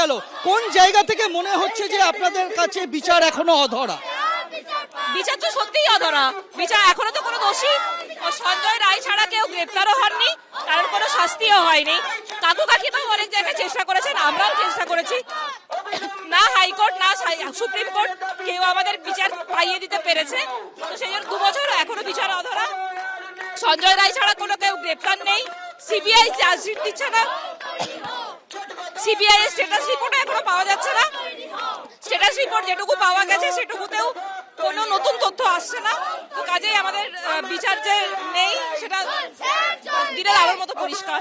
গেল, কোন জায়গা থেকে মনে হচ্ছে যে আপনাদের কাছে বিচার এখনো অধরা? বিচার তো সত্যিই অধরা। বিচার এখনো তো কোনো দোষী সঞ্জয় রায় ছাড়া কেউ গ্রেপ্তারও হননি, কারণ কোনো শাস্তিও হয়নি। কাকু কাকিমাও অনেক জায়গায় চেষ্টা করেছেন, আমরাও চেষ্টা করেছি, না হাইকোর্ট না সুপ্রিম কোর্ট কেউ আমাদের বিচার পাইয়ে দিতে পেরেছে। তো সেই জন্য 2 বছর এখনো বিচার অধরা। সঞ্জয় রায় ছাড়া কোনো কেউ গ্রেপ্তার নেই, সিবিআই চার্জশিট দিচ্ছে না, সিবিআই এর স্ট্যাটাস রিপোর্ট এখনো পাওয়া যাচ্ছে না। স্ট্যাটাস রিপোর্ট যেটুকু পাওয়া গেছে সেটুকুতেও কোনো নতুন তথ্য আসছে না। তো কাজেই আমাদের বিচার যে নেই সেটা দিনের আলোর মতো পরিষ্কার।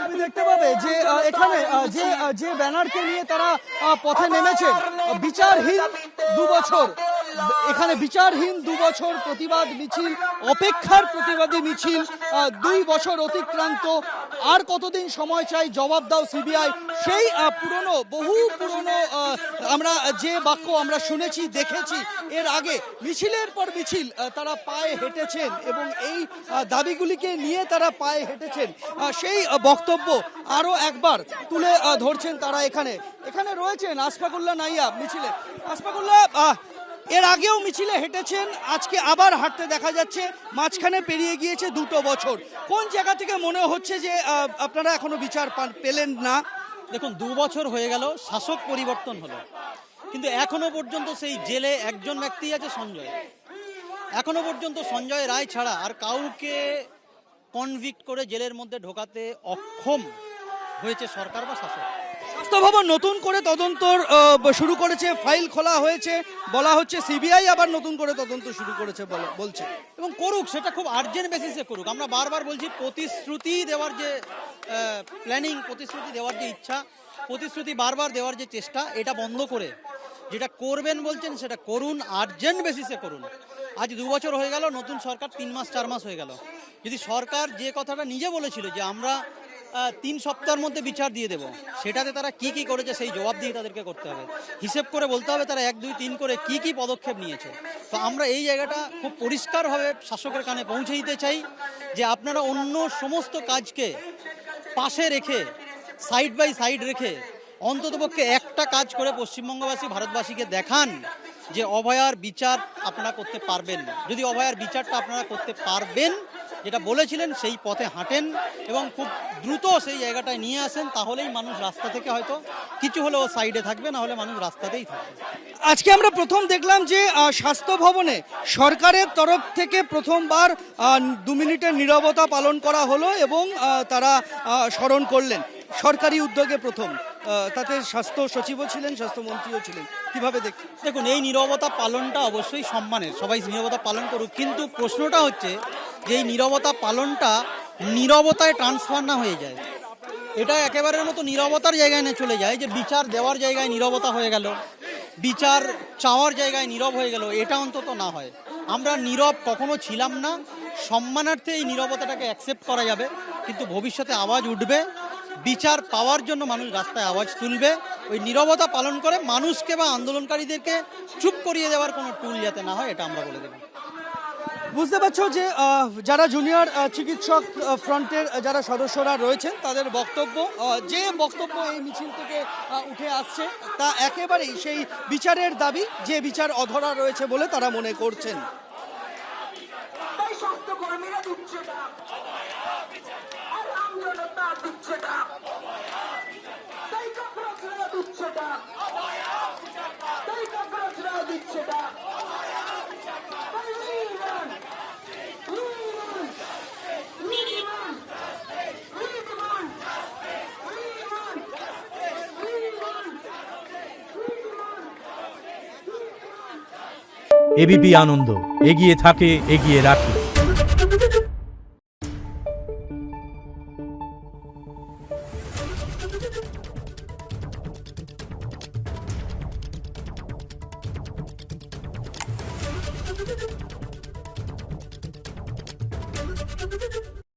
তুমি দেখতে পাবে যে এখানে যে ব্যানারকে নিয়ে তারা পথে নেমেছেন, বিচারহীন 2 বছর, এখানে বিচারহীন 2 বছর প্রতিবাদ মিছিল, অপেক্ষার প্রতিবাদী মিছিল, 2 বছর অতিক্রান্ত, আর কতদিন সময় চাই, জবাব দাও সিবিআই। সেই বহু পুরনো আমরা যে বাক্য আমরা শুনেছি দেখেছি এর আগে, মিছিলের পর মিছিল তারা পায়ে হেঁটেছেন এবং এই দাবিগুলিকে নিয়ে তারা পায়ে হেঁটেছেন। সেই বক্তব্য আরো একবার তুলে ধরছেন তারা। এখানে রয়েছেন আশফাকুল্লাহ নাইয়া মিছিলে। আশফাকুল্লাহ, এর আগেও মিছিলে হেঁটেছেন, আজকে আবার হাঁটতে দেখা যাচ্ছে, মাঝখানে পেরিয়ে গিয়েছে 2 বছর। কোন জায়গা থেকে মনে হচ্ছে যে আপনারা এখনো বিচার পেলেন না? দেখুন, 2 বছর হয়ে গেল, শাসক পরিবর্তন হলো, কিন্তু এখনো পর্যন্ত সেই জেলে একজন ব্যক্তি আছে, সঞ্জয়। এখনো পর্যন্ত সঞ্জয় রায় ছাড়া আর কাউকে কনভিক্ট করে জেলের মধ্যে ঢোকাতে অক্ষম হয়েছে সরকার বা শাসক। স্বাস্থ্য ভবন নতুন করে তদন্ত শুরু করেছে, ফাইল খোলা হয়েছে, বলা হচ্ছে সিবিআই আবার নতুন করে তদন্ত শুরু করেছে বলছে, এবং করুক, সেটা খুব আর্জেন্ট বেসিসে করুক। আমরা বারবার বলছি, প্রতিশ্রুতি দেওয়ার যে প্ল্যানিং, প্রতিশ্রুতি দেওয়ার যে ইচ্ছা, প্রতিশ্রুতি বারবার দেওয়ার যে চেষ্টা, এটা বন্ধ করে যেটা করবেন বলছেন সেটা করুন, আর্জেন্ট বেসিসে করুন। আজ 2 বছর হয়ে গেল, নতুন সরকার 3 মাস 4 মাস হয়ে গেল। যদি সরকার যে কথাটা নিজে বলেছিল যে আমরা 3 সপ্তাহের মধ্যে বিচার দিয়ে দেব, সেটাতে তারা কি কি করেছে সেই জবাব দিয়ে তাদেরকে করতে হবে, হিসেব করে বলতে হবে তারা 1 2 3 করে কি কি পদক্ষেপ নিয়েছে। তো আমরা এই জায়গাটা খুব পরিষ্কারভাবে শাসকের কানে পৌঁছে দিতে চাই যে আপনারা অন্য সমস্ত কাজকে পাশে রেখে, সাইড বাই সাইড রেখে, অন্ততপক্ষে একটা কাজ করে পশ্চিমবঙ্গবাসী, ভারতবাসীকে দেখান যে অভয়ার বিচার আপনারা করতে পারবেন। যদি অভয়ার বিচারটা আপনারা করতে পারবেন, যেটা বলেছিলেন, সেই পথে হাঁটেন এবং খুব দ্রুত সেই জায়গাটায় নিয়ে আসেন, তাহলেই মানুষ রাস্তা থেকে হয়তো কিছু হলেও সাইডে থাকবে, না হলে মানুষ রাস্তাতেই থাকবে। আজকে আমরা প্রথম দেখলাম যে স্বাস্থ্য ভবনে সরকারের তরফ থেকে প্রথমবার 2 মিনিটের নীরবতা পালন করা হলো এবং তারা স্মরণ করলেন, সরকারি উদ্যোগে প্রথম। তাতে স্বাস্থ্য সচিবও ছিলেন, স্বাস্থ্যমন্ত্রীও ছিলেন। কিভাবে দেখুন, এই নীরবতা পালনটা অবশ্যই সম্মানের, সবাই নীরবতা পালন করুক, কিন্তু প্রশ্নটা হচ্ছে যে এই নীরবতা পালনটা নীরবতায় ট্রান্সফার না হয়ে যায়। এটা একেবারের মতো নীরবতার জায়গায় না চলে যায় যে বিচার দেওয়ার জায়গায় নীরবতা হয়ে গেল, বিচার চাওয়ার জায়গায় নীরব হয়ে গেল, এটা অন্তত না হয়। আমরা নীরব কখনো ছিলাম না, সম্মানার্থে এই নীরবতাটাকে অ্যাকসেপ্ট করা যাবে, কিন্তু ভবিষ্যতে আওয়াজ উঠবে, বিচার পাওয়ার জন্য মানুষ রাস্তায় আওয়াজ তুলবে। ওই নীরবতা পালন করে মানুষকে বা আন্দোলনকারীদেরকে চুপ করিয়ে দেওয়ার কোনো টুল যাতে না হয়, এটা আমরা বলে দেব। বুঝতে পারছো যে যারা জুনিয়র চিকিৎসক ফ্রন্টের যারা সদস্যরা রয়েছেন, তাদের বক্তব্য, যে বক্তব্য এই মিছিল থেকে উঠে আসছে, তা একেবারেই সেই বিচারের দাবি, যে বিচার অধরা রয়েছে বলে তারা মনে করছেন। এবিপি আনন্দ, এগিয়ে থাকে, এগিয়ে রাখে। Thank you.